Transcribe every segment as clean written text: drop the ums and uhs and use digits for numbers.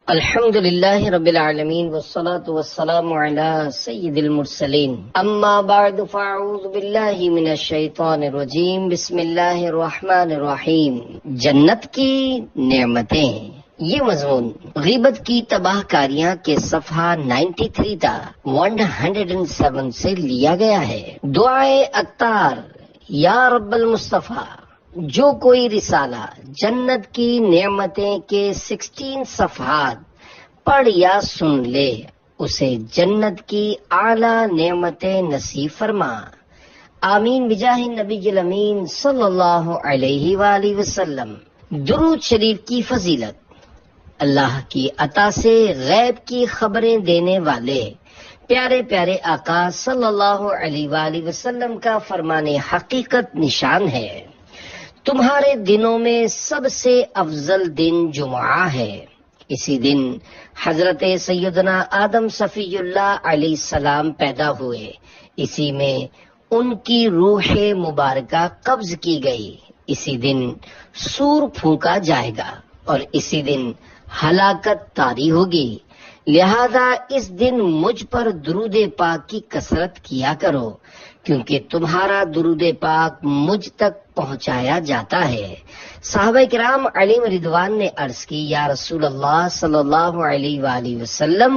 الحمد للہ رب العالمین والصلاة والسلام علی سید المرسلین اما بعد فاعوذ باللہ من الشیطان الرجیم بسم اللہ الرحمن الرحیم۔ جنت کی نعمتیں، یہ مضمون غیبت کی تباہ کاریاں کے صفحہ 93 تا 107 سے لیا گیا ہے۔ دعائے عطار، یا رب المصطفیٰ، جو کوئی رسالہ جنت کی نعمتیں کے 16 صفحات پڑھ یا سن لے، اسے جنت کی اعلیٰ نعمتیں نصیب فرما، آمین بجاہ نبی الامین صلی اللہ علیہ وآلہ وسلم۔ درود شریف کی فضیلت۔ اللہ کی عطا سے غیب کی خبریں دینے والے پیارے پیارے آقا صلی اللہ علیہ وآلہ وسلم کا فرمان حقیقت نشان ہے، تمہارے دنوں میں سب سے افضل دن جمعہ ہے۔ اسی دن حضرت سیدنا آدم صفی اللہ علیہ السلام پیدا ہوئے، اسی میں ان کی روح مبارکہ قبض کی گئی، اسی دن سور پھونکا جائے گا اور اسی دن ہلاکت طاری ہوگی۔ لہذا اس دن مجھ پر درود پاک کی کثرت کیا کرو، کیونکہ تمہارا درود پاک مجھ تک پہنچایا جاتا ہے۔ صحابہ کرام علیہم رضوان نے عرض کی، یا رسول اللہ صلی اللہ علیہ وآلہ وسلم،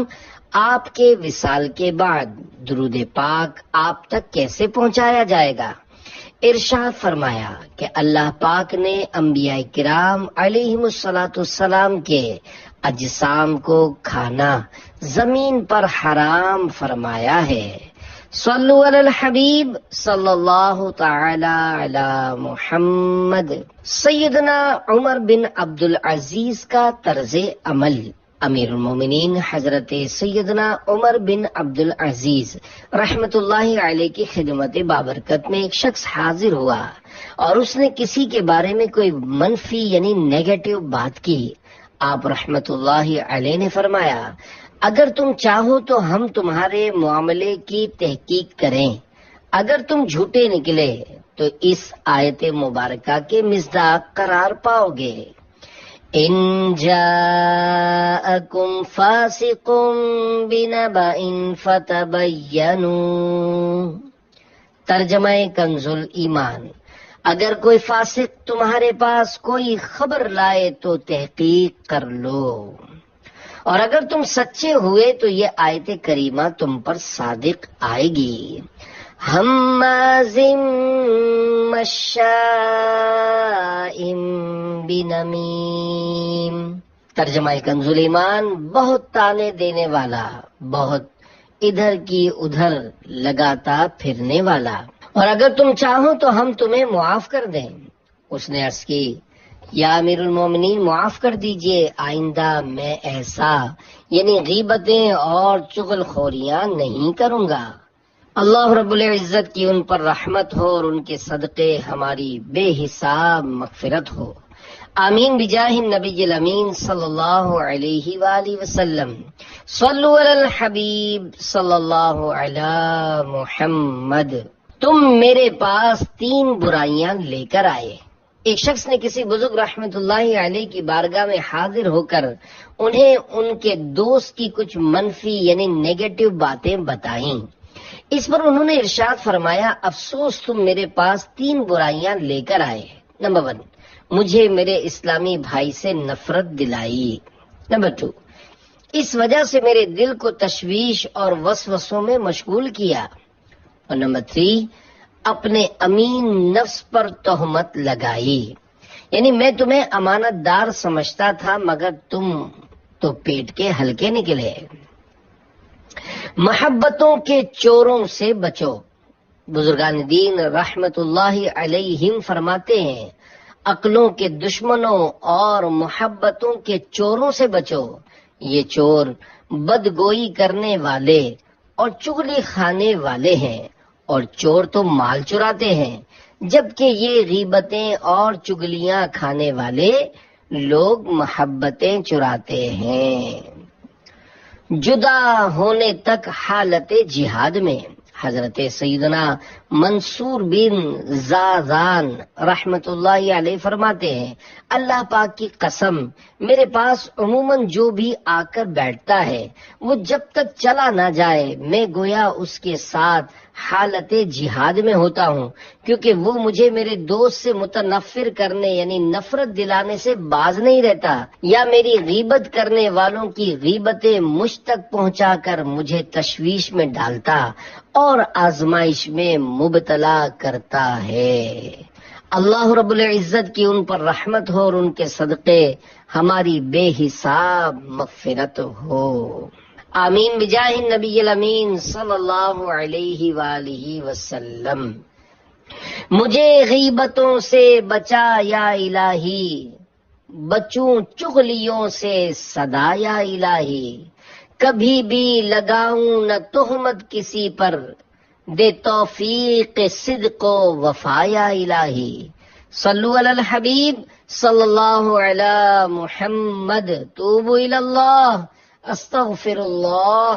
آپ کے وصال کے بعد درود پاک آپ تک کیسے پہنچایا جائے گا؟ ارشاد فرمایا کہ اللہ پاک نے انبیاء کرام علیہم السلام کے اجسام کو کھانا زمین پر حرام فرمایا ہے۔ صلو علی الحبیب صلی اللہ تعالی علی محمد۔ سیدنا عمر بن عبدالعزیز کا طرز عمل۔ امیر المومنین حضرت سیدنا عمر بن عبدالعزیز رحمت اللہ علیہ کی خدمت بابرکت میں ایک شخص حاضر ہوا اور اس نے کسی کے بارے میں کوئی منفی یعنی نیگیٹو بات کی۔ آپ رحمت اللہ علیہ نے فرمایا، اگر تم چاہو تو ہم تمہارے معاملے کی تحقیق کریں، اگر تم جھوٹے نکلے تو اس آیت مبارکہ کے مصداق قرار پاؤ گے۔ ان جاءکم فاسق بنبأ فتبینوا۔ ترجمہ کنز الایمان۔ اگر کوئی فاسق تمہارے پاس کوئی خبر لائے تو تحقیق کر لو، اور اگر تم سچے ہوئے تو یہ آیت کریمہ تم پر صادق آئے گی۔ ہمازٍ مشاء بنمیم۔ ترجمہ کنز الایمان، بہت تانے دینے والا، بہت ادھر کی ادھر لگاتا پھرنے والا، اور اگر تم چاہو تو ہم تمہیں معاف کر دیں۔ اس نے عرض کی، یا امیر المومنین معاف کر دیجئے، آئندہ میں ایسا یعنی غیبتیں اور چغل خوریاں نہیں کروں گا۔ اللہ رب العزت کی ان پر رحمت ہو اور ان کے صدقے ہماری بے حساب مغفرت ہو، آمین بجاہ النبی الامین صلی اللہ علیہ وآلہ وسلم۔ صلو علی الحبیب صلی اللہ علی محمد۔ تم میرے پاس 3 برائیاں لے کر آئے۔ ایک شخص نے کسی بزرگ رحمت اللہ علیہ کی بارگاہ میں حاضر ہو کر انہیں ان کے دوست کی کچھ منفی یعنی نیگیٹو باتیں بتائیں۔ اس پر انہوں نے ارشاد فرمایا، افسوس تم میرے پاس 3 برائیاں لے کر آئے۔ نمبر 1، مجھے میرے اسلامی بھائی سے نفرت دلائی۔ نمبر 2، اس وجہ سے میرے دل کو تشویش اور وسوسوں میں مشغول کیا۔ اور نمبر 3، اپنے امین نفس پر تہمت لگائی، یعنی میں تمہیں امانت دار سمجھتا تھا مگر تم تو پیٹ کے ہلکے نکلے۔ محبتوں کے چوروں سے بچو۔ بزرگان دین رحمت اللہ علیہم فرماتے ہیں، عقلوں کے دشمنوں اور محبتوں کے چوروں سے بچو۔ یہ چور بدگوئی کرنے والے اور چغلی کھانے والے ہیں، اور چور تو مال چراتے ہیں، جبکہ یہ غیبتیں اور چگلیاں کھانے والے لوگ محبتیں چراتے ہیں۔ جدا ہونے تک حالت جہاد میں حضرت سیدنا منصور بن زازان رحمت اللہ علیہ فرماتے ہیں، اللہ پاک کی قسم، میرے پاس عموماً جو بھی آ کر بیٹھتا ہے وہ جب تک چلا نہ جائے میں گویا اس کے ساتھ حالت جہاد میں ہوتا ہوں، کیونکہ وہ مجھے میرے دوست سے متنفر کرنے یعنی نفرت دلانے سے باز نہیں رہتا، یا میری غیبت کرنے والوں کی غیبتیں مجھ تک پہنچا کر مجھے تشویش میں ڈالتا اور آزمائش میں مبتلا کرتا ہے۔ اللہ رب العزت کی ان پر رحمت ہو اور ان کے صدقے ہماری بے حساب مغفرت ہو، آمین بجاہ النبی الامین صلی اللہ علیہ وآلہ وسلم۔ مجھے غیبتوں سے بچا یا الہی، بچوں چغلیوں سے صدا یا الہی، کبھی بھی لگاؤں نہ تہمت کسی پر، دے توفیق صدق و وفا یا الہی۔ صلو علی الحبیب صلی اللہ علی محمد، توبوا الی اللہ، استغفر اللہ۔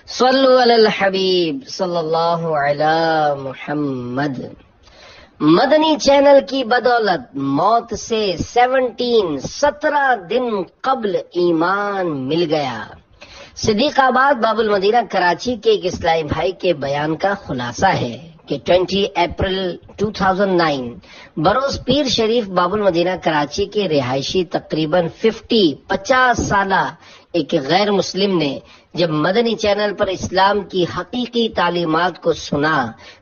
صلو علی الحبیب صلی اللہ علی محمد۔ مدنی چینل کی بدولت موت سے 17 دن قبل ایمان مل گیا۔ صدیق آباد باب المدینہ کراچی کے ایک اسلامی بھائی کے بیان کا خلاصہ ہے کہ 20 اپریل 2009 بروز پیر شریف باب المدینہ کراچی کے رہائشی تقریباً 50 سالہ ایک غیر مسلم نے جب مدنی چینل پر اسلام کی حقیقی تعلیمات کو سنا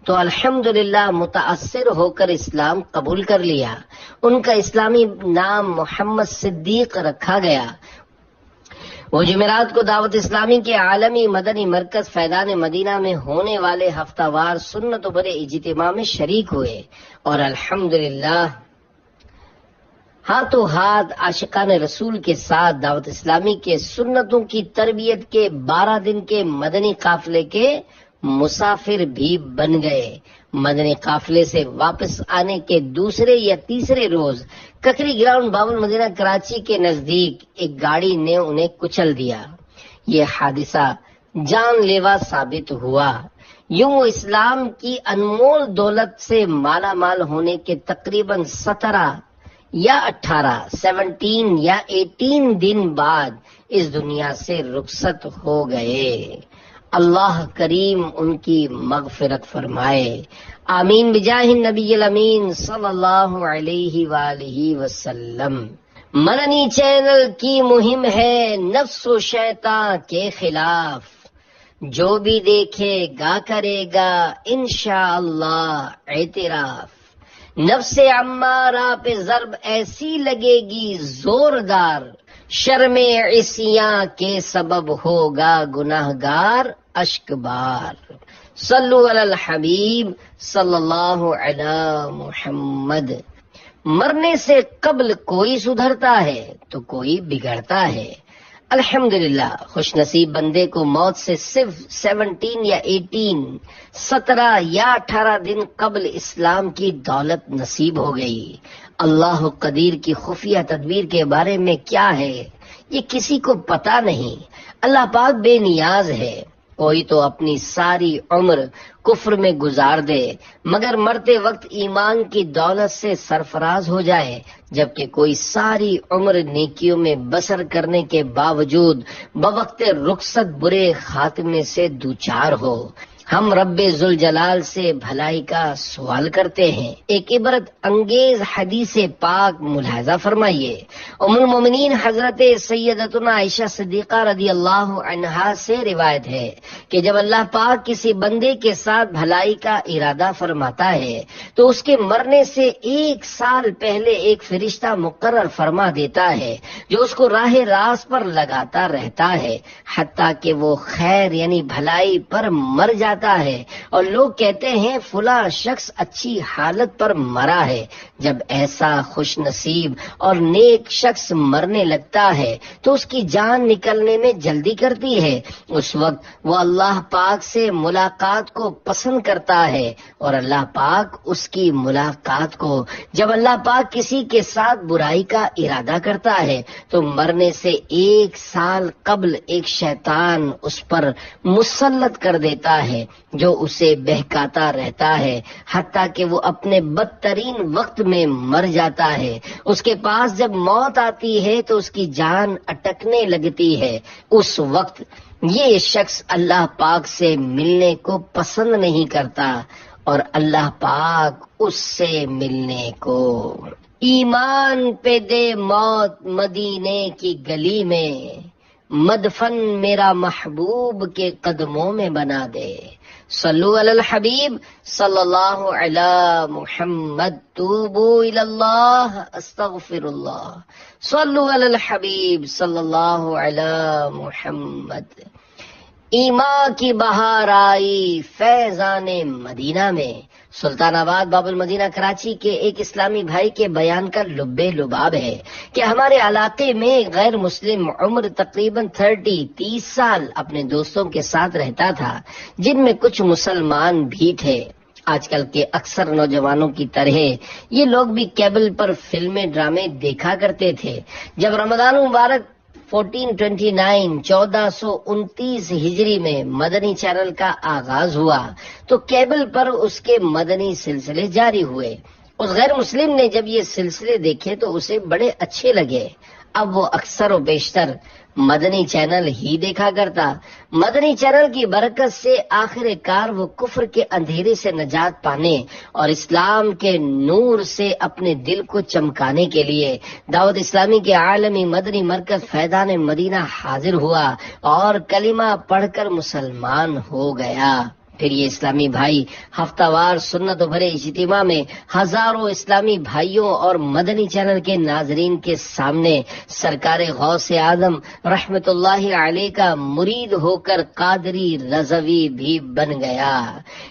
تو الحمدللہ متاثر ہو کر اسلام قبول کر لیا۔ ان کا اسلامی نام محمد صدیق رکھا گیا۔ وہ جمعرات کو دعوت اسلامی کے عالمی مدنی مرکز فیضان مدینہ میں ہونے والے ہفتہ وار سنت و بڑے اجتماع میں شریک ہوئے اور الحمدللہ ہاتھوں ہاتھ عاشقان رسول کے ساتھ دعوت اسلامی کے سنتوں کی تربیت کے 12 دن کے مدنی قافلے کے مسافر بھی بن گئے۔ مدنی قافلے سے واپس آنے کے دوسرے یا تیسرے روز ککری گراؤنڈ باب المدینہ کراچی کے نزدیک ایک گاڑی نے انہیں کچل دیا۔ یہ حادثہ جان لیوا ثابت ہوا۔ یوں وہ اسلام کی انمول دولت سے مالا مال ہونے کے تقریباً 17 یا 18 دن بعد اس دنیا سے رخصت ہو گئے۔ اللہ کریم ان کی مغفرت فرمائے، آمین بجاہ النبی الامین صلی اللہ علیہ وآلہ وسلم۔ مدنی چینل کی مہم ہے نفس و شیطان کے خلاف، جو بھی دیکھے گا کرے گا انشاءاللہ اعتراف، نفس عمارہ پہ ضرب ایسی لگے گی زوردار، شرم عصیاں کے سبب ہوگا گناہگار اشک بار۔ صلو علی الحبیب صلی اللہ علی محمد۔ مرنے سے قبل کوئی سدھرتا ہے تو کوئی بگڑتا ہے۔ الحمدللہ خوش نصیب بندے کو موت سے صرف 17 یا 18 دن قبل اسلام کی دولت نصیب ہو گئی۔ اللہ قدیر کی خفیہ تدبیر کے بارے میں کیا ہے یہ کسی کو پتا نہیں۔ اللہ پاک بے نیاز ہے۔ کوئی تو اپنی ساری عمر کفر میں گزار دے مگر مرتے وقت ایمان کی دولت سے سرفراز ہو جائے، جبکہ کوئی ساری عمر نیکیوں میں بسر کرنے کے باوجود بوقت رخصت برے خاتمے سے دوچار ہو۔ ہم رب ذوالجلال سے بھلائی کا سوال کرتے ہیں۔ ایک عبرت انگیز حدیث پاک ملاحظہ فرمائیے۔ ام المومنین حضرت سیدتنا عائشہ صدیقہ رضی اللہ عنہا سے روایت ہے کہ جب اللہ پاک کسی بندے کے ساتھ بھلائی کا ارادہ فرماتا ہے تو اس کے مرنے سے 1 سال پہلے ایک فرشتہ مقرر فرما دیتا ہے جو اس کو راہ راست پر لگاتا رہتا ہے حتیٰ کہ وہ خیر یعنی بھلائی پر مر جاتا ہے اور لوگ کہتے ہیں فلاں شخص اچھی حالت پر مرا ہے۔ جب ایسا خوش نصیب اور نیک شخص مرنے لگتا ہے تو اس کی جان نکلنے میں جلدی کرتی ہے۔ اس وقت وہ اللہ پاک سے ملاقات کو پسند کرتا ہے اور اللہ پاک اس کی ملاقات کو۔ جب اللہ پاک کسی کے ساتھ برائی کا ارادہ کرتا ہے تو مرنے سے 1 سال قبل ایک شیطان اس پر مسلط کر دیتا ہے جو اسے بہکاتا رہتا ہے حتیٰ کہ وہ اپنے بدترین وقت میں مر جاتا ہے۔ اس کے پاس جب موت آتی ہے تو اس کی جان اٹکنے لگتی ہے۔ اس وقت یہ شخص اللہ پاک سے ملنے کو پسند نہیں کرتا اور اللہ پاک اس سے ملنے کو۔ ایمان پہ دے موت مدینے کی گلی میں، مدفن میرا محبوب کے قدموں میں بنا دے۔ صلو علی الحبیب صلی اللہ علی محمد، توبو الی اللہ استغفر اللہ، صلو علی الحبیب صلی اللہ علی محمد۔ ایمان کی بہار آئی فیضان مدینہ میں۔ سلطان آباد باب المدینہ کراچی کے ایک اسلامی بھائی کے بیان کا لب لباب ہے کہ ہمارے علاقے میں غیر مسلم عمر تقریباً 30 سال اپنے دوستوں کے ساتھ رہتا تھا، جن میں کچھ مسلمان بھی تھے۔ آج کل کے اکثر نوجوانوں کی طرح یہ لوگ بھی کیبل پر فلمیں ڈرامے دیکھا کرتے تھے۔ جب رمضان مبارک 1429 ہجری میں مدنی چینل کا آغاز ہوا تو کیبل پر اس کے مدنی سلسلے جاری ہوئے۔ اس غیر مسلم نے جب یہ سلسلے دیکھے تو اسے بڑے اچھے لگے۔ اب وہ اکثر و بیشتر مدنی چینل ہی دیکھا کرتا۔ مدنی چینل کی برکت سے آخر کار وہ کفر کے اندھیرے سے نجات پانے اور اسلام کے نور سے اپنے دل کو چمکانے کے لیے دعوت اسلامی کے عالمی مدنی مرکز فیضان مدینہ حاضر ہوا اور کلمہ پڑھ کر مسلمان ہو گیا۔ پھر یہ اسلامی بھائی ہفتہ وار سنت و بھرے اجتماع میں ہزاروں اسلامی بھائیوں اور مدنی چینل کے ناظرین کے سامنے سرکار غوث اعظم رحمت اللہ علیہ کا مرید ہو کر قادری رضوی بھی بن گیا۔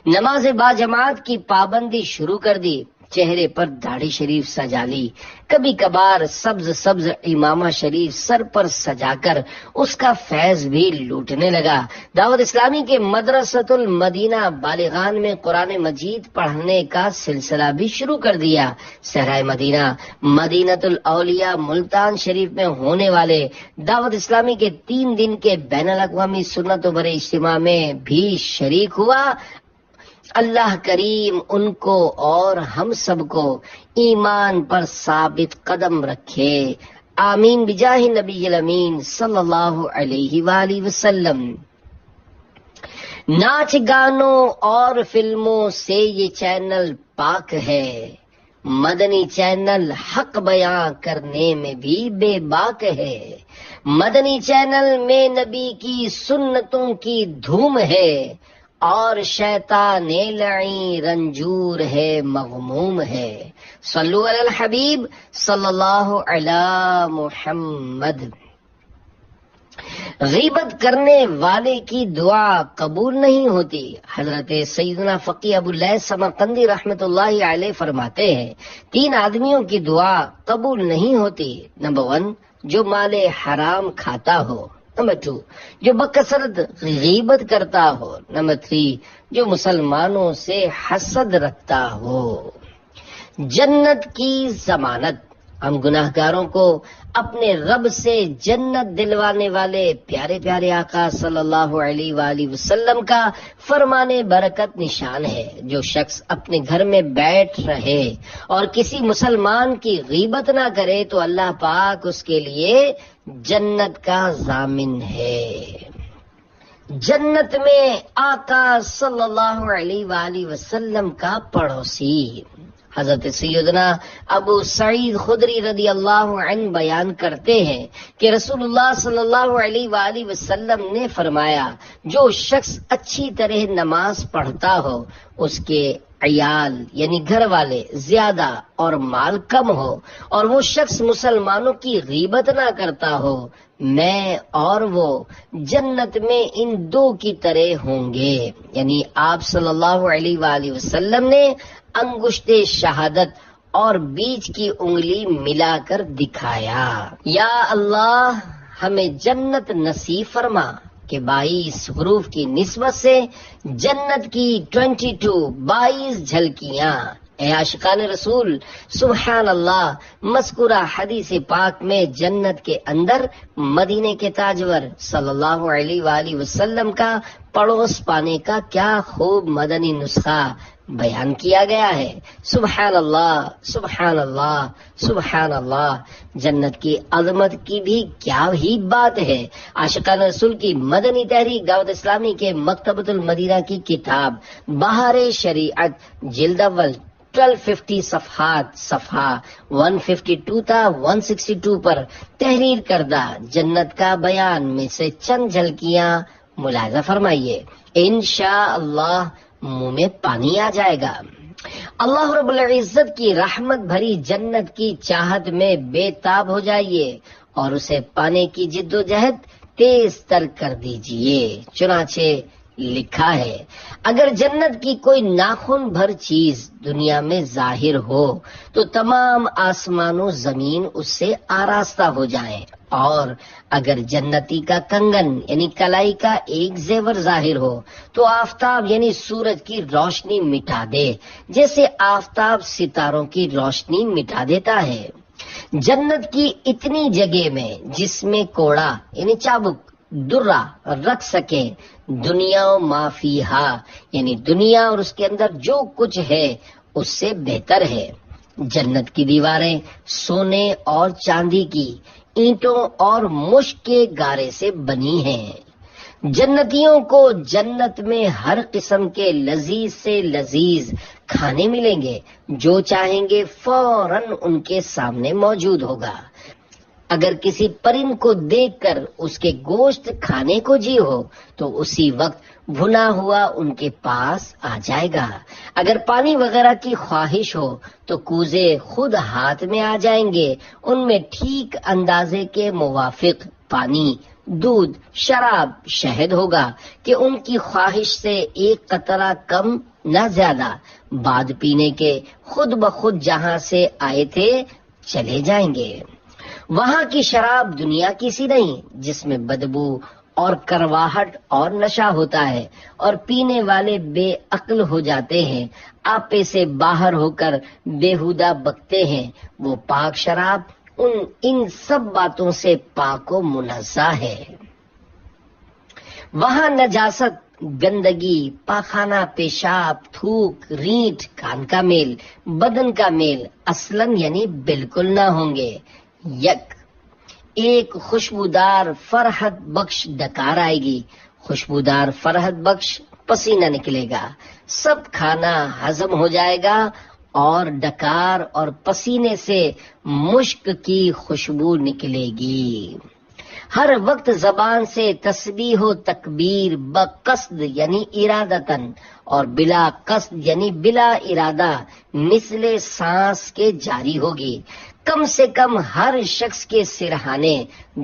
نماز باجماعت کی پابندی شروع کر دی، چہرے پر داڑھی شریف سجا لی، کبھی کبھار سبز امامہ شریف سر پر سجا کر اس کا فیض بھی لوٹنے لگا۔ دعوت اسلامی کے مدرسۃ المدینہ بالغان میں قرآن مجید پڑھنے کا سلسلہ بھی شروع کر دیا۔ صحرائے مدینہ مدینۃ الاولیاء ملتان شریف میں ہونے والے دعوت اسلامی کے 3 دن کے بین الاقوامی سنت و بھرے اجتماع میں بھی شریک ہوا۔ اللہ کریم ان کو اور ہم سب کو ایمان پر ثابت قدم رکھے، آمین بجاہ نبی الامین صلی اللہ علیہ وآلہ وسلم۔ ناچ گانوں اور فلموں سے یہ چینل پاک ہے، مدنی چینل حق بیاں کرنے میں بھی بے باک ہے، مدنی چینل میں نبی کی سنتوں کی دھوم ہے اور شیطان لعین رنجور ہے مغموم ہے۔ صلو علی الحبیب صلی اللہ علی محمد۔ غیبت کرنے والے کی دعا قبول نہیں ہوتی۔ حضرت سیدنا فقی ابو اللیث سمرقندی رحمت اللہ علیہ فرماتے ہیں 3 آدمیوں کی دعا قبول نہیں ہوتی۔ نمبر 1 جو مال حرام کھاتا ہو، نمبر 2 جو بکثرت غیبت کرتا ہو، نمبر 3 جو مسلمانوں سے حسد رکھتا ہو۔ جنت کی ضمانت۔ ہم گناہگاروں کو اپنے رب سے جنت دلوانے والے پیارے پیارے آقا صلی اللہ علیہ وآلہ وسلم کا فرمان برکت نشان ہے۔ جو شخص اپنے گھر میں بیٹھ رہے اور کسی مسلمان کی غیبت نہ کرے تو اللہ پاک اس کے لیے جنت کا ضامن ہے۔ جنت میں آقا صلی اللہ علیہ وآلہ وسلم کا پڑوسی۔ حضرت سیدنا ابو سعید خدری رضی اللہ عنہ بیان کرتے ہیں کہ رسول اللہ صلی اللہ علیہ وآلہ وسلم نے فرمایا جو شخص اچھی طرح نماز پڑھتا ہو، اس کے عیال یعنی گھر والے زیادہ اور مال کم ہو، اور وہ شخص مسلمانوں کی غیبت نہ کرتا ہو، میں اور وہ جنت میں ان 2 کی طرح ہوں گے۔ یعنی آپ صلی اللہ علیہ وآلہ وسلم نے انگشت شہادت اور بیچ کی انگلی ملا کر دکھایا۔ یا اللہ ہمیں جنت نصیب فرما کہ 22 حروف کی نسبت سے جنت کی 22 جھلکیاں اے عاشقان رسول، سبحان اللہ، مذکورہ حدیث پاک میں جنت کے اندر مدینے کے تاجور صلی اللہ علیہ وآلہ وسلم کا پڑوس پانے کا کیا خوب مدنی نسخہ بیان کیا گیا ہے۔ سبحان اللہ، سبحان اللہ، سبحان اللہ، جنت کی عظمت کی بھی کیا ہی بات ہے۔ عاشقان رسول کی مدنی تحریک دعوت اسلامی کے مکتبۃ المدینہ کی کتاب بہار شریعت جلد اول 1250 صفحات، صفحہ 152 تا 162 پر تحریر کردہ جنت کا بیان میں سے چند جھلکیاں ملاحظہ فرمائیے، انشاءاللہ منہ میں پانی آ جائے گا۔ اللہ رب العزت کی رحمت بھری جنت کی چاہت میں بے تاب ہو جائیے اور اسے پانے کی جد و جہد تیز تر کر دیجئے۔ چنانچہ لکھا ہے، اگر جنت کی کوئی ناخن بھر چیز دنیا میں ظاہر ہو تو تمام آسمان و زمین اس سے آراستہ ہو جائیں، اور اگر جنتی کا کنگن یعنی کلائی کا ایک زیور ظاہر ہو تو آفتاب یعنی سورج کی روشنی مٹا دے، جیسے آفتاب ستاروں کی روشنی مٹا دیتا ہے۔ جنت کی اتنی جگہ میں جس میں کوڑا یعنی چابک درہ رکھ سکے، دنیا و ما فیہا یعنی دنیا اور اس کے اندر جو کچھ ہے اس سے بہتر ہے۔ جنت کی دیواریں سونے اور چاندی کی اینٹوں اور مشک کے گارے سے بنی ہیں۔ جنتیوں کو جنت میں ہر قسم کے لذیذ سے لذیذ کھانے ملیں گے، جو چاہیں گے فوراً ان کے سامنے موجود ہوگا۔ اگر کسی پرند کو دیکھ کر اس کے گوشت کھانے کو جی ہو تو اسی وقت بھنا ہوا ان کے پاس آ جائے گا۔ اگر پانی وغیرہ کی خواہش ہو تو کوزے خود ہاتھ میں آ جائیں گے، ان میں ٹھیک اندازے کے موافق پانی، دودھ، شراب، شہد ہوگا کہ ان کی خواہش سے ایک قطرہ کم نہ زیادہ، بعد پینے کے خود بخود جہاں سے آئے تھے چلے جائیں گے۔ وہاں کی شراب دنیا کی سی نہیں، جس میں بدبو اور کرواہٹ اور نشہ ہوتا ہے اور پینے والے بے عقل ہو جاتے ہیں، آپے سے باہر ہو کر بےہودہ بکتے ہیں۔ وہ پاک شراب ان سب باتوں سے پاک و منزہ ہے۔ وہاں نجاست، گندگی، پاخانہ، پیشاب، تھوک، رینٹ، کان کا میل، بدن کا میل اصلاً یعنی بالکل نہ ہوں گے۔ ایک خوشبودار فرحت بخش ڈکار آئے گی، خوشبودار فرحت بخش پسینہ نکلے گا، سب کھانا ہضم ہو جائے گا اور ڈکار اور پسینے سے مشک کی خوشبو نکلے گی۔ ہر وقت زبان سے تسبیح و تکبیر بقصد یعنی ارادتن اور بلا قصد یعنی بلا ارادہ مثل سانس کے جاری ہوگی۔ کم سے کم ہر شخص کے سرہانے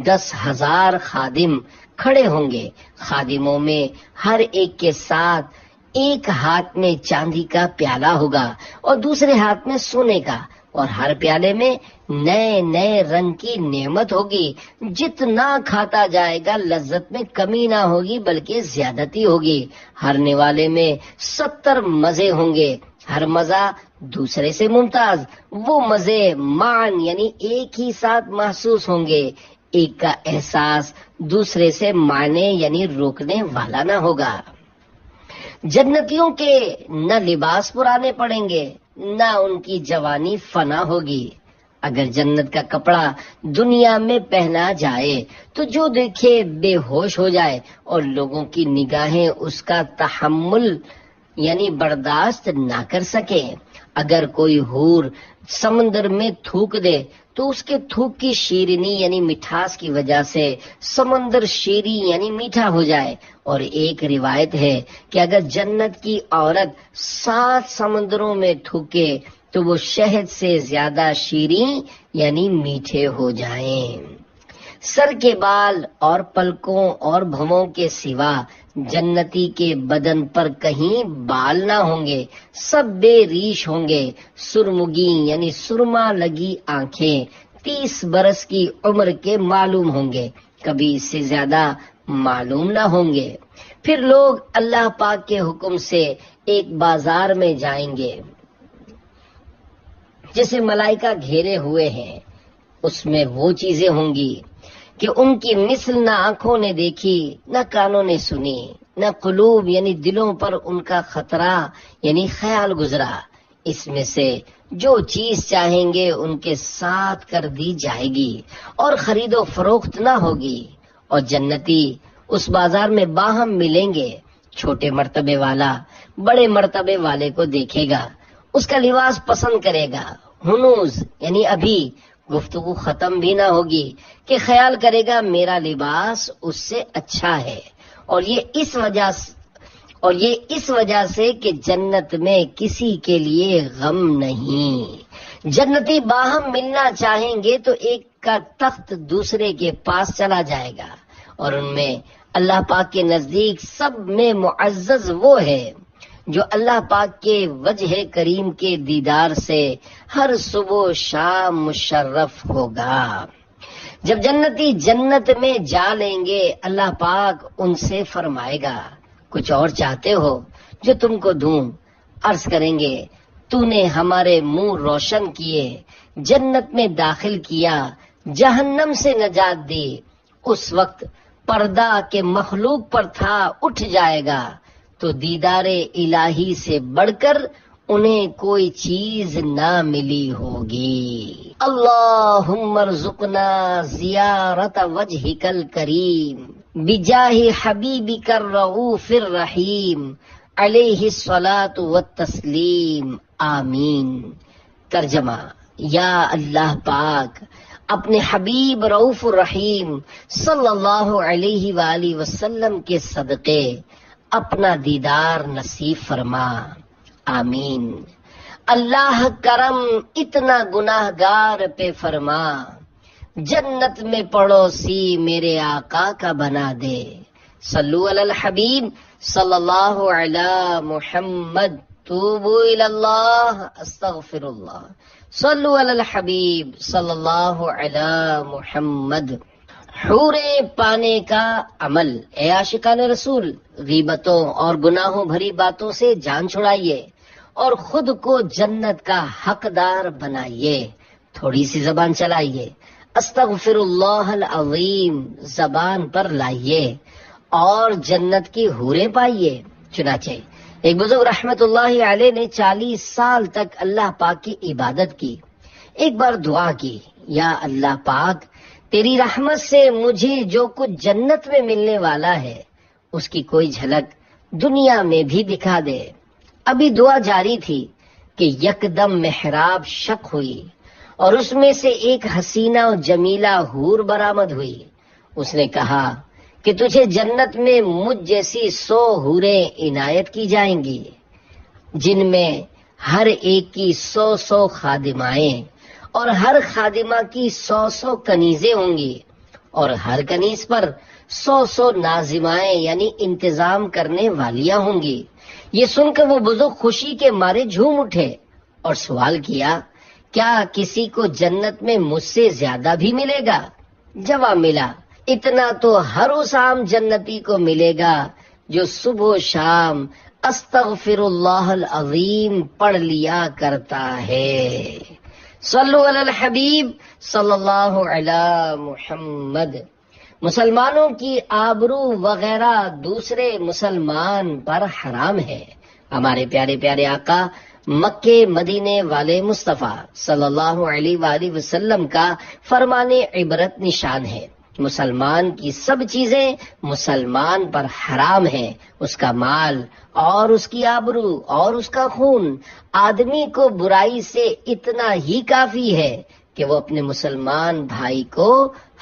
10,000 خادم کھڑے ہوں گے۔ خادموں میں ہر ایک کے ساتھ ایک ہاتھ میں چاندی کا پیالہ ہوگا اور دوسرے ہاتھ میں سونے کا، اور ہر پیالے میں نئے نئے رنگ کی نعمت ہوگی۔ جتنا کھاتا جائے گا لذت میں کمی نہ ہوگی بلکہ زیادتی ہوگی۔ ہر نوالے میں 70 مزے ہوں گے، ہر مزہ دوسرے سے ممتاز۔ وہ مزے معاً یعنی ایک ہی ساتھ محسوس ہوں گے، ایک کا احساس دوسرے سے معنی یعنی روکنے والا نہ ہوگا۔ جنتیوں کے نہ لباس پرانے پڑیں گے، نہ ان کی جوانی فنا ہوگی۔ اگر جنت کا کپڑا دنیا میں پہنا جائے تو جو دیکھے بے ہوش ہو جائے اور لوگوں کی نگاہیں اس کا تحمل یعنی برداشت نہ کر سکے۔ اگر کوئی حور سمندر میں تھوک دے تو اس کے تھوک کی شیرینی یعنی مٹھاس کی وجہ سے سمندر شیریں یعنی میٹھا ہو جائے۔ اور ایک روایت ہے کہ اگر جنت کی عورت 7 سمندروں میں تھوکے تو وہ شہد سے زیادہ شیریں یعنی میٹھے ہو جائیں۔ سر کے بال اور پلکوں اور بھووں کے سوا جنتی کے بدن پر کہیں بال نہ ہوں گے، سب بے ریش ہوں گے۔ سرمگی یعنی سرما لگی آنکھیں 30 برس کی عمر کے معلوم ہوں گے، کبھی اس سے زیادہ معلوم نہ ہوں گے۔ پھر لوگ اللہ پاک کے حکم سے ایک بازار میں جائیں گے، جیسے ملائکہ گھیرے ہوئے ہیں، اس میں وہ چیزیں ہوں گی کہ ان کی مثل نہ آنکھوں نے دیکھی، نہ کانوں نے سنی، نہ قلوب یعنی دلوں پر ان کا خطرہ یعنی خیال گزرا۔ اس میں سے جو چیز چاہیں گے ان کے ساتھ کر دی جائے گی اور خرید و فروخت نہ ہوگی، اور جنتی اس بازار میں باہم ملیں گے۔ چھوٹے مرتبے والا بڑے مرتبے والے کو دیکھے گا، اس کا لباس پسند کرے گا۔ ہنوز یعنی ابھی گفتگو ختم بھی نہ ہوگی کہ خیال کرے گا میرا لباس اس سے اچھا ہے، اور یہ اس وجہ سے کہ جنت میں کسی کے لیے غم نہیں۔ جنتی باہم ملنا چاہیں گے تو ایک کا تخت دوسرے کے پاس چلا جائے گا، اور ان میں اللہ پاک کے نزدیک سب میں معزز وہ ہے جو اللہ پاک کے وجہ کریم کے دیدار سے ہر صبح و شام مشرف ہوگا۔ جب جنتی جنت میں جا لیں گے، اللہ پاک ان سے فرمائے گا کچھ اور چاہتے ہو جو تم کو دوں؟ عرض کریں گے تو نے ہمارے منہ روشن کیے، جنت میں داخل کیا، جہنم سے نجات دی۔ اس وقت پردہ کے مخلوق پر تھا اٹھ جائے گا، تو دیدار الہی سے بڑھ کر انہیں کوئی چیز نہ ملی ہوگی۔ اللہم ارزقنا زیارت وجہک الکریم بجاہ حبیبک الرؤوف الرحیم علیہ الصلاۃ والتسلیم، آمین۔ ترجمہ: یا اللہ پاک اپنے حبیب رؤوف الرحیم صلی اللہ علیہ وآلہ وسلم کے صدقے اپنا دیدار نصیب فرما، آمین۔ اللہ کرم اتنا گناہ گار پہ فرما، جنت میں پڑوسی میرے آقا کا بنا دے۔ صلو علی الحبیب صلی اللہ علی محمد، توبو الی اللہ، استغفر اللہ۔ صلو علی الحبیب صلی اللہ علی محمد۔ حوریں پانے کا عمل۔ اے عاشقان رسول، غیبتوں اور گناہوں بھری باتوں سے جان چھڑائیے اور خود کو جنت کا حقدار بنائیے۔ تھوڑی سی زبان چلائیے، استغفر اللہ العظیم زبان پر لائیے اور جنت کی حوریں پائیے۔ چنانچہ ایک بزرگ رحمت اللہ علیہ نے 40 سال تک اللہ پاک کی عبادت کی۔ ایک بار دعا کی، یا اللہ پاک تیری رحمت سے مجھے جو کچھ جنت میں ملنے والا ہے اس کی کوئی جھلک دنیا میں بھی دکھا دے۔ ابھی دعا جاری تھی کہ یکدم محراب شق ہوئی اور اس میں سے ایک حسینہ و جمیلہ حور برآمد ہوئی۔ اس نے کہا کہ تجھے جنت میں مجھ جیسی 100 حوریں عنایت کی جائیں گی، جن میں ہر ایک کی 100 خادمائیں اور ہر خادمہ کی 100 کنیزیں ہوں گی، اور ہر کنیز پر 100 ناظمائیں یعنی انتظام کرنے والیاں ہوں گی۔ یہ سن کر وہ بزرگ خوشی کے مارے جھوم اٹھے اور سوال کیا، کیا کسی کو جنت میں مجھ سے زیادہ بھی ملے گا؟ جواب ملا، اتنا تو ہر اس عام جنتی کو ملے گا جو صبح و شام استغفر اللہ العظیم پڑھ لیا کرتا ہے۔ صلو علی الحبیب صلی اللہ علی محمد۔ مسلمانوں کی آبرو وغیرہ دوسرے مسلمان پر حرام ہے۔ ہمارے پیارے پیارے آقا مکے مدینے والے مصطفیٰ صلی اللہ علیہ وآلہ وسلم کا فرمان عبرت نشان ہے۔ مسلمان کی سب چیزیں مسلمان پر حرام ہیں، اس کا مال اور اس کی آبرو اور اس کا خون۔ آدمی کو برائی سے اتنا ہی کافی ہے کہ وہ اپنے مسلمان بھائی کو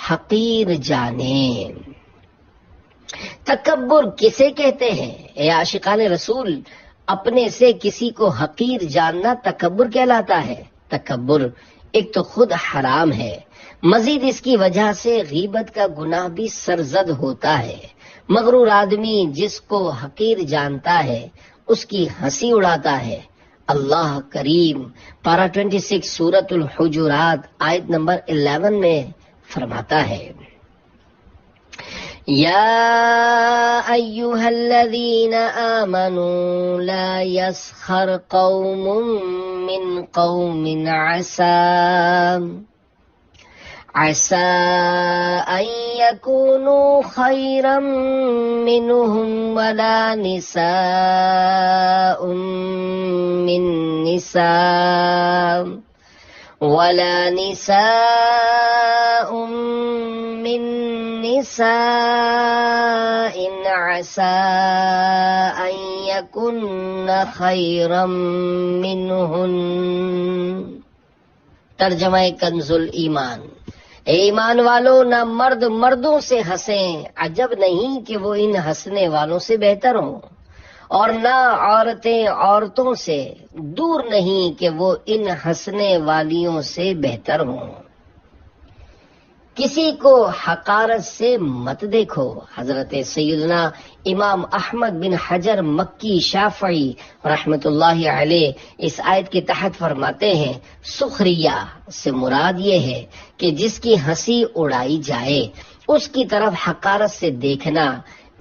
حقیر جانے۔ تکبر کسے کہتے ہیں؟ اے عاشقان رسول، اپنے سے کسی کو حقیر جاننا تکبر کہلاتا ہے۔ تکبر ایک تو خود حرام ہے، مزید اس کی وجہ سے غیبت کا گناہ بھی سرزد ہوتا ہے۔ مغرور آدمی جس کو حقیر جانتا ہے اس کی ہنسی اڑاتا ہے۔ اللہ کریم پارہ 26 سورۃ الحجرات آیت نمبر 11 میں فرماتا ہے، یا ایھا الذین آمنوا لا یسخر قوم من قوم عسى أن يكونوا خيرا منهم ولا نساء من نساء عسى أن يكن خيرا منهن. ترجمہ کنز الایمان. اے ایمان والو، نہ مرد مردوں سے ہنسیں، عجب نہیں کہ وہ ان ہنسنے والوں سے بہتر ہوں، اور نہ عورتیں عورتوں سے، دور نہیں کہ وہ ان ہنسنے والیوں سے بہتر ہوں. کسی کو حقارت سے مت دیکھو. حضرت سیدنا امام احمد بن حجر مکی شافعی رحمت اللہ علیہ اس آیت کے تحت فرماتے ہیں، سخریہ سے مراد یہ ہے کہ جس کی ہنسی اڑائی جائے اس کی طرف حقارت سے دیکھنا.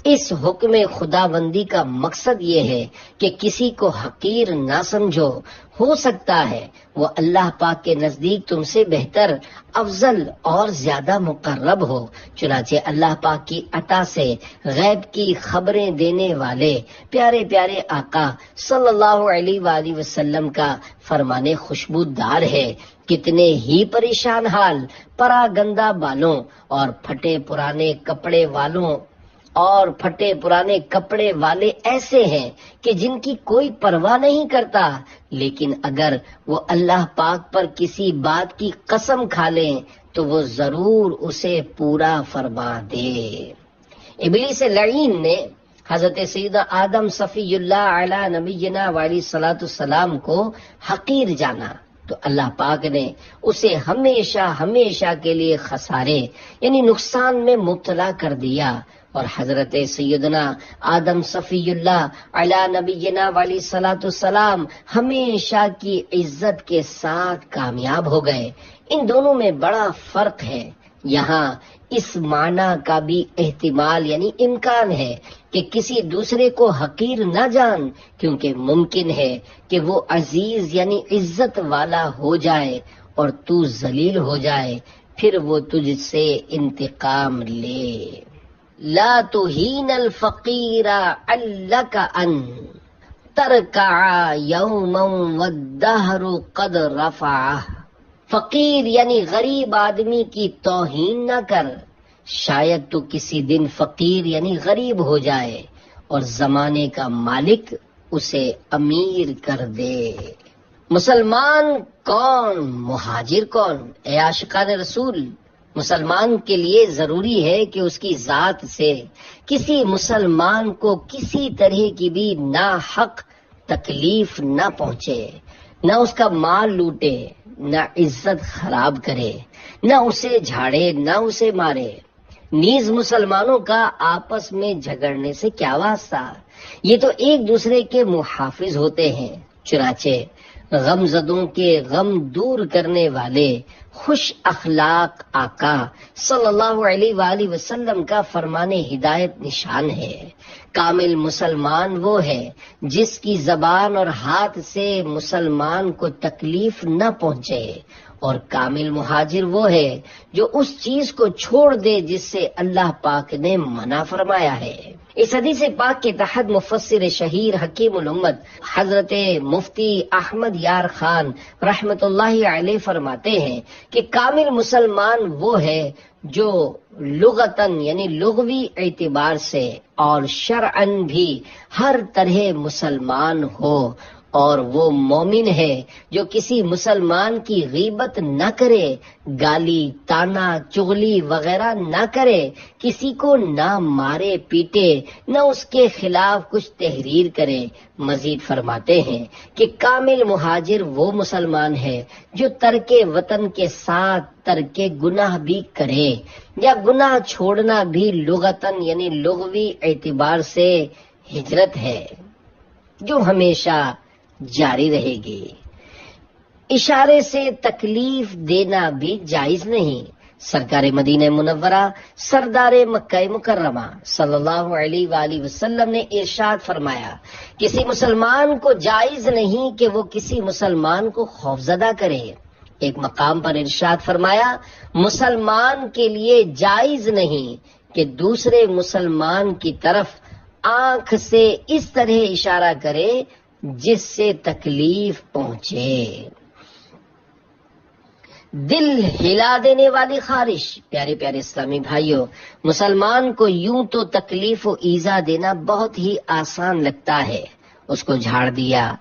اس حکم خداوندی کا مقصد یہ ہے کہ کسی کو حقیر نہ سمجھو. ہو سکتا ہے وہ اللہ پاک کے نزدیک تم سے بہتر، افضل اور زیادہ مقرب ہو. چنانچہ اللہ پاک کی عطا سے غیب کی خبریں دینے والے پیارے پیارے آقا صلی اللہ علیہ وآلہ وسلم کا فرمان خوشبودار ہے. کتنے ہی پریشان حال پرا گندہ بالوں اور پھٹے پرانے کپڑے والے ایسے ہیں کہ جن کی کوئی پرواہ نہیں کرتا، لیکن اگر وہ اللہ پاک پر کسی بات کی قسم کھا لیں تو وہ ضرور اسے پورا فرما دے. ابلیس لعین نے حضرت سیدنا آدم صفی اللہ علی نبینا وعلیہ الصلوۃ والسلام کو حقیر جانا تو اللہ پاک نے اسے ہمیشہ کے لیے خسارے یعنی نقصان میں مبتلا کر دیا، اور حضرت سیدنا آدم صفی اللہ علی نبینا علیہ الصلوۃ والسلام ہمیشہ کی عزت کے ساتھ کامیاب ہو گئے. ان دونوں میں بڑا فرق ہے. یہاں اس معنی کا بھی احتمال یعنی امکان ہے کہ کسی دوسرے کو حقیر نہ جان، کیونکہ ممکن ہے کہ وہ عزیز یعنی عزت والا ہو جائے اور تو ذلیل ہو جائے، پھر وہ تجھ سے انتقام لے. لا تهین الفقیر علک ان ترکع یوما والدہر قد رفعہ. فقیر یعنی غریب آدمی کی توہین نہ کر، شاید تو کسی دن فقیر یعنی غریب ہو جائے اور زمانے کا مالک اسے امیر کر دے. مسلمان کون، مہاجر کون؟ اے عاشقان رسول، مسلمان کے لیے ضروری ہے کہ اس کی ذات سے کسی مسلمان کو کسی طرح کی بھی ناحق تکلیف نہ پہنچے، نہ اس کا مال لوٹے، نہ عزت خراب کرے، نہ اسے جھاڑے، نہ اسے مارے. نیز مسلمانوں کا آپس میں جھگڑنے سے کیا واسطہ، یہ تو ایک دوسرے کے محافظ ہوتے ہیں. چنانچہ غم زدوں کے غم دور کرنے والے خوش اخلاق آقا صلی اللہ علیہ وآلہ وسلم کا فرمان ہدایت نشان ہے. کامل مسلمان وہ ہے جس کی زبان اور ہاتھ سے مسلمان کو تکلیف نہ پہنچے، اور کامل مہاجر وہ ہے جو اس چیز کو چھوڑ دے جس سے اللہ پاک نے منع فرمایا ہے. اس حدیث پاک کے تحت مفسر شہیر حکیم الامت حضرت مفتی احمد یار خان رحمت اللہ علیہ فرماتے ہیں کہ کامل مسلمان وہ ہے جو لغتاً یعنی لغوی اعتبار سے اور شرعاً بھی ہر طرح مسلمان ہو، اور وہ مومن ہے جو کسی مسلمان کی غیبت نہ کرے، گالی تانا چغلی وغیرہ نہ کرے، کسی کو نہ مارے پیٹے، نہ اس کے خلاف کچھ تحریر کرے. مزید فرماتے ہیں کہ کامل مہاجر وہ مسلمان ہے جو ترک وطن کے ساتھ ترک گناہ بھی کرے، یا گناہ چھوڑنا بھی لغتاً یعنی لغوی اعتبار سے ہجرت ہے جو ہمیشہ جاری رہے گی. اشارے سے تکلیف دینا بھی جائز نہیں، سرکار مدینہ منورہ سردار مکہ مکرمہ صلی اللہ علیہ وآلہ وسلم نے ارشاد فرمایا، کسی مسلمان کو جائز نہیں کہ وہ کسی مسلمان کو خوفزدہ کرے۔ ایک مقام پر ارشاد فرمایا، مسلمان کے لیے جائز نہیں کہ دوسرے مسلمان کی طرف آنکھ سے اس طرح اشارہ کرے جس سے تکلیف پہنچے۔ دل ہلا دینے والی خارش، پیارے پیارے اسلامی بھائیوں، مسلمان کو یوں تو تکلیف و ایذا دینا بہت ہی آسان لگتا ہے۔ اس کو جھاڑ دیا،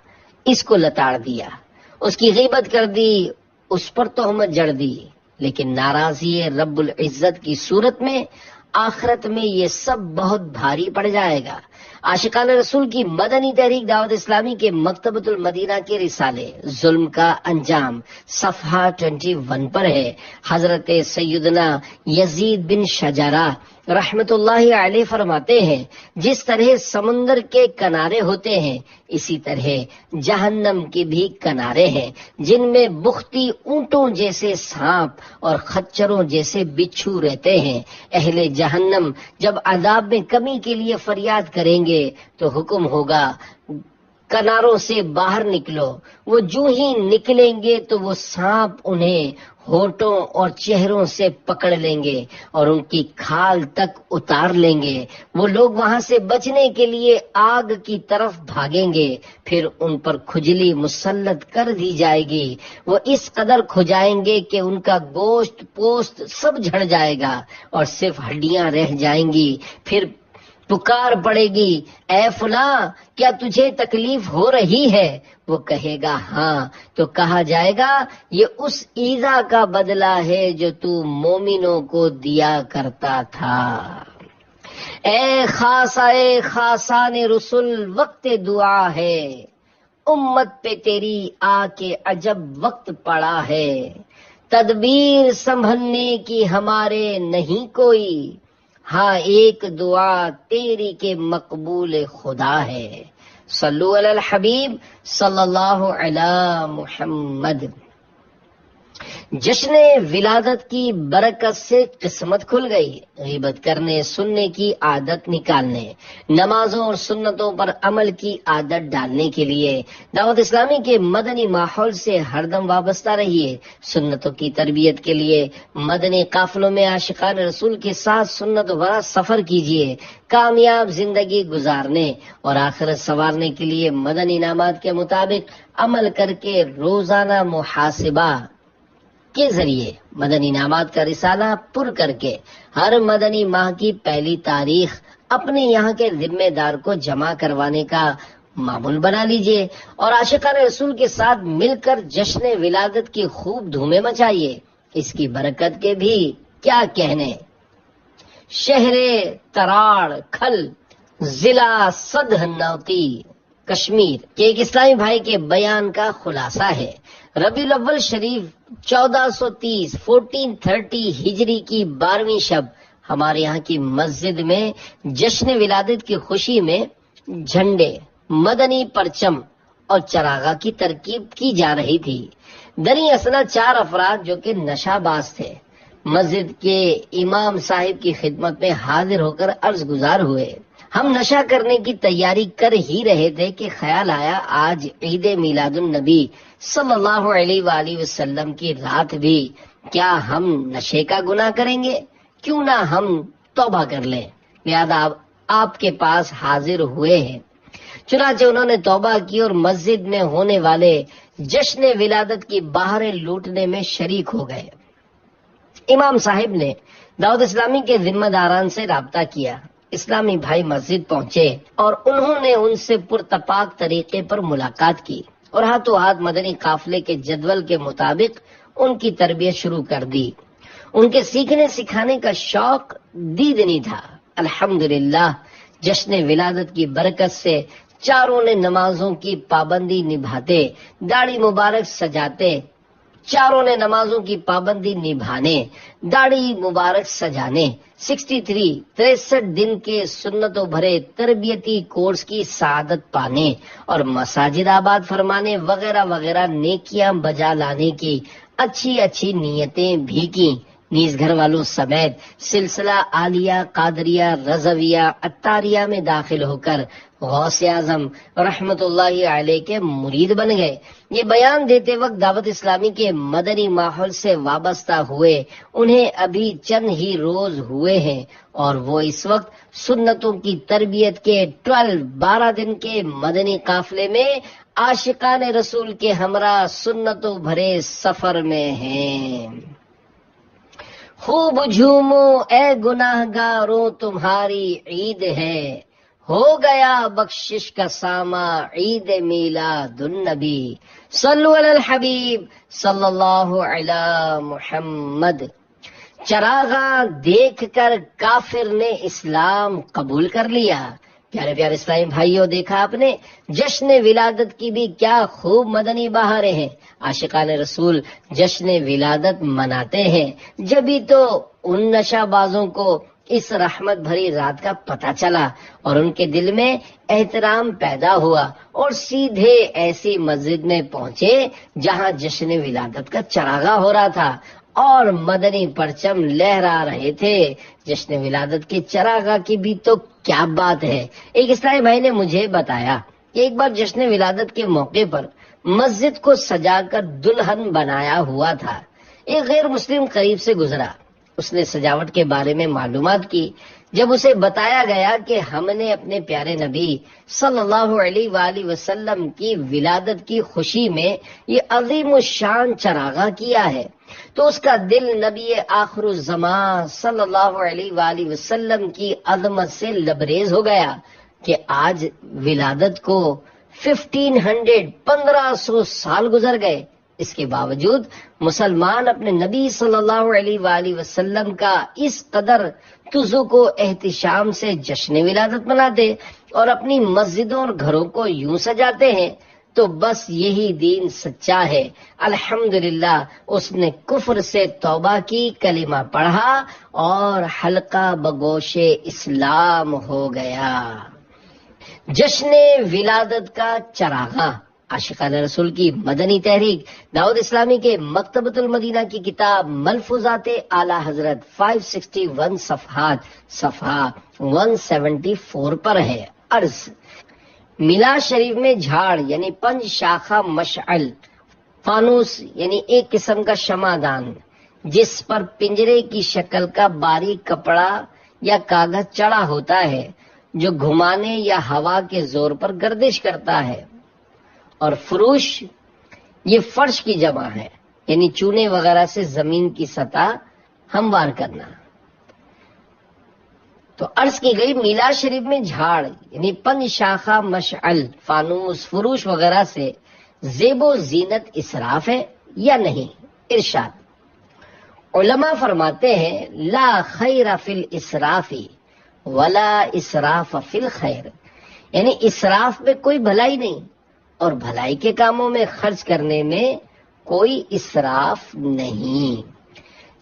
اس کو لتاڑ دیا، اس کی غیبت کر دی، اس پر تہمت جڑ دی، لیکن ناراضی رب العزت کی صورت میں آخرت میں یہ سب بہت بھاری پڑ جائے گا۔ عاشقان رسول کی مدنی تحریک دعوت اسلامی کے مکتبۃ المدینہ کے رسالے ظلم کا انجام صفحہ 21 پر ہے۔ حضرت سیدنا یزید بن شجرہ رحمت اللہ علیہ فرماتے ہیں، جس طرح سمندر کے کنارے ہوتے ہیں اسی طرح جہنم کے بھی کنارے ہیں، جن میں بختی اونٹوں جیسے سانپ اور خچروں جیسے بچھو رہتے ہیں۔ اہل جہنم جب عذاب میں کمی کے لیے فریاد کریں گے تو حکم ہوگا کناروں سے باہر نکلو۔ وہ جو ہی نکلیں گے تو وہ سانپ انہیں ہونٹوں اور چہروں سے پکڑ لیں گے اور ان کی کھال تک اتار لیں گے۔ وہ لوگ وہاں سے بچنے کے لیے آگ کی طرف بھاگیں گے، پھر ان پر کھجلی مسلط کر دی جائے گی۔ وہ اس قدر کھجائیں گے کہ ان کا گوشت پوست سب جھڑ جائے گا اور صرف ہڈیاں رہ جائیں گی۔ پھر پکار پڑے گی، اے فلاں کیا تجھے تکلیف ہو رہی ہے؟ وہ کہے گا ہاں، تو کہا جائے گا یہ اس ایذا کا بدلہ ہے جو تو مومنوں کو دیا کرتا تھا۔ اے خاصان رسول وقت دعا ہے، امت پہ تیری آ کے عجب وقت پڑا ہے۔ تدبیر سنبھلنے کی ہمارے نہیں کوئی، ہاں ایک دعا تیری کے مقبول خدا ہے۔ صلو علی الحبیب صلی اللہ علی محمد۔ جشن ولادت کی برکت سے قسمت کھل گئی۔ غیبت کرنے، سننے کی عادت نکالنے، نمازوں اور سنتوں پر عمل کی عادت ڈالنے کے لیے دعوت اسلامی کے مدنی ماحول سے ہر دم وابستہ رہیے۔ سنتوں کی تربیت کے لیے مدنی قافلوں میں عاشقان رسول کے ساتھ سنت بھرا سفر کیجیے۔ کامیاب زندگی گزارنے اور آخرت سنوارنے کے لیے مدنی انعامات کے مطابق عمل کر کے روزانہ محاسبہ کے ذریعے مدنی انعامات کا رسالہ پر کر کے ہر مدنی ماہ کی پہلی تاریخ اپنے یہاں کے ذمہ دار کو جمع کروانے کا معمول بنا لیجئے اور عاشقان رسول کے ساتھ مل کر جشن ولادت کی خوب دھومیں مچائیے۔ اس کی برکت کے بھی کیا کہنے۔ شہر تراڑ کھل، ضلع سدھنوتی، کشمیر کے ایک اسلامی بھائی کے بیان کا خلاصہ ہے۔ ربیع الاول شریف 1430 ہجری کی 12ویں شب ہمارے یہاں کی مسجد میں جشن ولادت کی خوشی میں جھنڈے، مدنی پرچم اور چراغاں کی ترکیب کی جا رہی تھی۔ دریں اثنا 4 افراد جو کہ نشہ باز تھے مسجد کے امام صاحب کی خدمت میں حاضر ہو کر عرض گزار ہوئے، ہم نشہ کرنے کی تیاری کر ہی رہے تھے کہ خیال آیا آج عید میلاد النبی صلی اللہ علیہ وآلہ وسلم کی رات بھی کیا ہم نشے کا گناہ کریں گے؟ کیوں نہ ہم توبہ کر لیں، لہذا آپ کے پاس حاضر ہوئے ہیں۔ چنانچہ انہوں نے توبہ کی اور مسجد میں ہونے والے جشن ولادت کی بہاریں لوٹنے میں شریک ہو گئے۔ امام صاحب نے دعوت اسلامی کے ذمہ داران سے رابطہ کیا۔ اسلامی بھائی مسجد پہنچے اور انہوں نے ان سے پرتپاک طریقے پر ملاقات کی اور ہاتھوں ہاتھ مدنی قافلے کے جدول کے مطابق ان کی تربیت شروع کر دی۔ ان کے سیکھنے سکھانے کا شوق دیدنی تھا۔ الحمدللہ جشن ولادت کی برکت سے چاروں نے نمازوں کی پابندی نبھاتے، داڑھی مبارک سجاتے، چاروں نے نمازوں کی پابندی نبھانے، داڑھی مبارک سجانے، 63 دن کے سنتوں بھرے تربیتی کورس کی سعادت پانے اور مساجد آباد فرمانے وغیرہ وغیرہ نیکیاں بجا لانے کی اچھی نیتیں بھی کی۔ نیز گھر والوں سمیت سلسلہ عالیہ، قادریہ، رضویہ، عطاریہ میں داخل ہو کر غوث اعظم رحمت اللہ علیہ کے مرید بن گئے۔ یہ بیان دیتے وقت دعوت اسلامی کے مدنی ماحول سے وابستہ ہوئے انہیں ابھی چند ہی روز ہوئے ہیں، اور وہ اس وقت سنتوں کی تربیت کے 12 دن کے مدنی قافلے میں عاشقان رسول کے ہمراہ سنتوں بھرے سفر میں ہیں۔ خوب جھومو اے گناہ گاروں تمہاری عید ہے، ہو گیا بخشش کا ساما عید میلاد النبی، صلو علی الحبیب صلی اللہ علی محمد۔ چراغاں دیکھ کر کافر نے اسلام قبول کر لیا۔ پیارے پیارے اسلامی بھائیوں، دیکھا آپ نے جشن ولادت کی بھی کیا خوب مدنی بہاریں ہیں۔ عاشقان رسول جشن ولادت مناتے ہیں، جبھی تو ان نشہ بازوں کو اس رحمت بھری رات کا پتہ چلا اور ان کے دل میں احترام پیدا ہوا اور سیدھے ایسی مسجد میں پہنچے جہاں جشن ولادت کا چراغاں ہو رہا تھا اور مدنی پرچم لہرا رہے تھے۔ جشن ولادت کے چراغاں کی بھی تو کیا بات ہے۔ ایک اسلامی بھائی نے مجھے بتایا کہ ایک بار جشن ولادت کے موقع پر مسجد کو سجا کر دلہن بنایا ہوا تھا۔ ایک غیر مسلم قریب سے گزرا، اس نے سجاوٹ کے بارے میں معلومات کی۔ جب اسے بتایا گیا کہ ہم نے اپنے پیارے نبی صلی اللہ علیہ وآلہ وسلم کی ولادت کی خوشی میں یہ عظیم الشان چراغاں کیا ہے، تو اس کا دل نبی آخر الزمان صلی اللہ علیہ وآلہ وسلم کی عظمت سے لبریز ہو گیا کہ آج ولادت کو 1500 سال گزر گئے، اس کے باوجود مسلمان اپنے نبی صلی اللہ علیہ وآلہ وسلم کا اس قدر تذوق و احتشام سے جشن ولادت مناتے اور اپنی مسجدوں اور گھروں کو یوں سجاتے ہیں، تو بس یہی دین سچا ہے۔ الحمدللہ اس نے کفر سے توبہ کی، کلمہ پڑھا اور حلقہ بگوش اسلام ہو گیا۔ جشن ولادت کا چراغاں عاشقان رسول کی مدنی تحریک دعوت اسلامی کے مکتبۃ المدینہ کی کتاب ملفوظات اعلی حضرت 561 صفحہ 174 پر ہے۔ عرض: میلاد شریف میں جھاڑ یعنی 5 شاخہ مشعل، فانوس یعنی ایک قسم کا شمعدان جس پر پنجرے کی شکل کا باریک کپڑا یا کاغذ چڑھا ہوتا ہے جو گھمانے یا ہوا کے زور پر گردش کرتا ہے، اور فروش یہ فرش کی جمع ہے یعنی چونے وغیرہ سے زمین کی سطح ہموار کرنا۔ تو عرض کی گئی میلاد شریف میں جھاڑ یعنی 5 شاخہ مشعل، فانوس، فروش وغیرہ سے زیب و زینت اسراف ہے یا نہیں؟ ارشاد: علماء فرماتے ہیں لا خیر فی الاسراف ولا اسراف فی الخیر، یعنی اسراف میں کوئی بھلائی نہیں اور بھلائی کے کاموں میں خرچ کرنے میں کوئی اسراف نہیں۔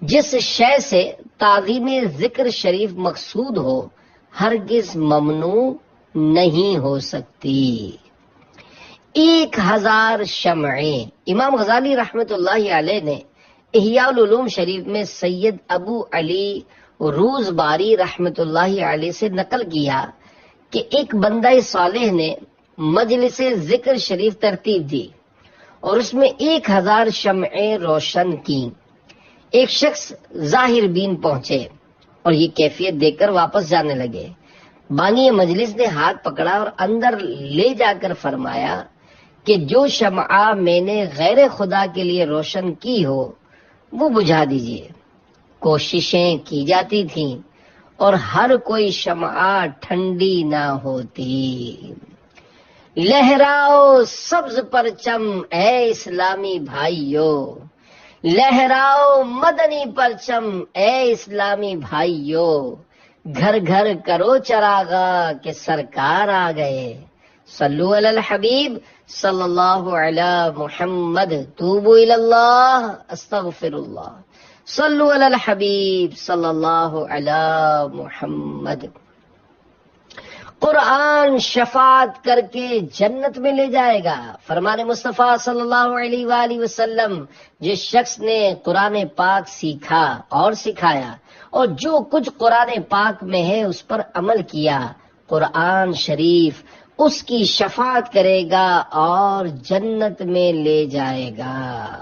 جس شے سے تعظیم ذکر شریف مقصود ہو ہرگز ممنوع نہیں ہو سکتی۔ 1000 شمعیں امام غزالی رحمت اللہ علیہ نے احیاء العلوم شریف میں سید ابو علی روزباری رحمت اللہ علیہ سے نقل کیا کہ ایک بندہ صالح نے مجلس ذکر شریف ترتیب دی اور اس میں 1000 شمعیں روشن کی۔ ایک شخص ظاہر بین پہنچے اور یہ کیفیت دیکھ کر واپس جانے لگے۔ بانی مجلس نے ہاتھ پکڑا اور اندر لے جا کر فرمایا کہ جو شمعہ میں نے غیر خدا کے لیے روشن کی ہو وہ بجھا دیجیے۔ کوششیں کی جاتی تھیں اور ہر کوئی شمعہ ٹھنڈی نہ ہوتی۔ لہراؤ سبز پرچم اے اسلامی بھائیو، لہراؤ مدنی پرچم اے اسلامی بھائیو، گھر گھر کرو چراغا کہ سرکار آ گئے۔ صلو علی الحبیب صلی اللہ علی محمد، توبوا الی اللہ استغفر اللہ، صلو علی الحبیب صلی اللہ علی محمد۔ قرآن شفاعت کر کے جنت میں لے جائے گا۔ فرمان مصطفیٰ صلی اللہ علیہ وآلہ وسلم، جس شخص نے قرآن پاک سیکھا اور سکھایا اور جو کچھ قرآن پاک میں ہے اس پر عمل کیا، قرآن شریف اس کی شفاعت کرے گا اور جنت میں لے جائے گا۔